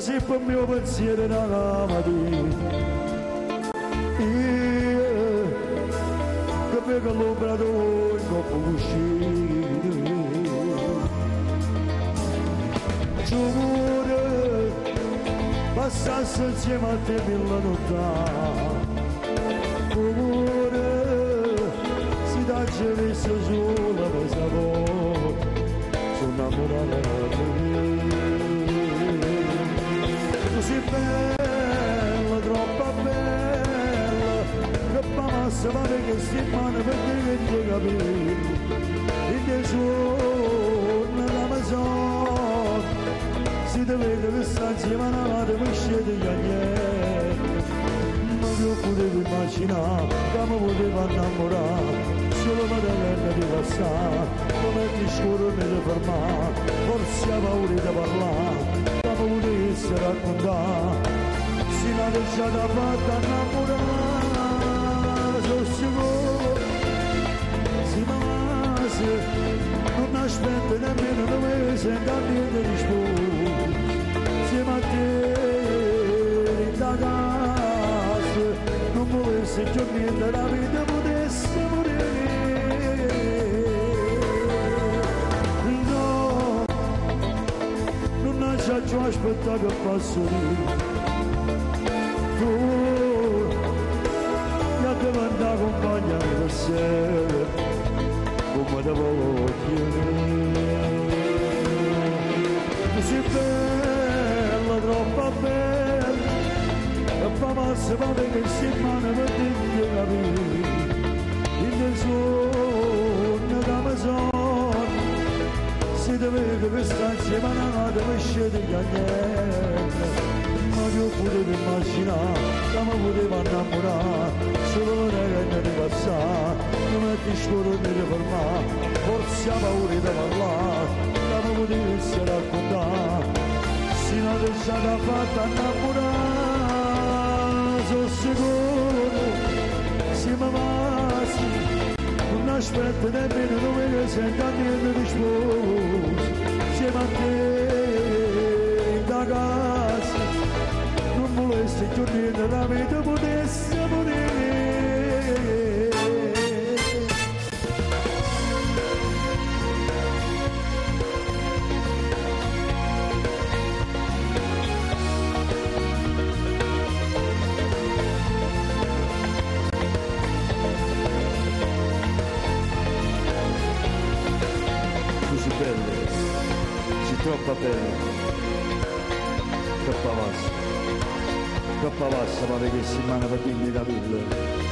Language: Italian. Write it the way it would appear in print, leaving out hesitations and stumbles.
se per il mio pensiero nella mattina. Io che vedo l'ombra d'oi non può uscire. Giuro passasse insieme a te mille notte. Si dà messo sulla mesa volta, sono innamorato di te. Tu sei bella, troppo bella, che passa male che si manda per te che ti capelli. In te giorno la mazzone, si deve che sta insieme a una madre per scegliere niente. Io potevo immaginare che mi poteva innamorare, solo per tenere di passare, come ti scuro di fermare, forse ha paura di parlare, che mi potesse raccontare, si l'ha lasciata fatta innamorare, sono sicuro, si mase, non aspetta nemmeno un mese, da niente risposta, insieme a te, in da casa, non volesse più niente, la vita potesse morire. No, non lascia più aspettare che passo io. Tu, io devo andare a accompagnare per sé, come te voglio. Tu sei bella, troppo bella, papà se va che si manda per te capire, in del suono da mazzone, si deve che sta insieme a una madre per scegliere niente, ma io potevo immaginare, che mi poteva innamorare, solo non era che di passare, non è che scuro di fermare, forse ha paura di parlare, che mi potesse raccontare, si l'ha lasciata fatta innamorare. Sono sicuro, si mi passi, non aspetta nemmeno dove senti a niente risposta, insieme a te, da casa, non volessi più niente, la vita potesse morire. Troppo bella, che pavassa, ma che si manda per dirmi la pille.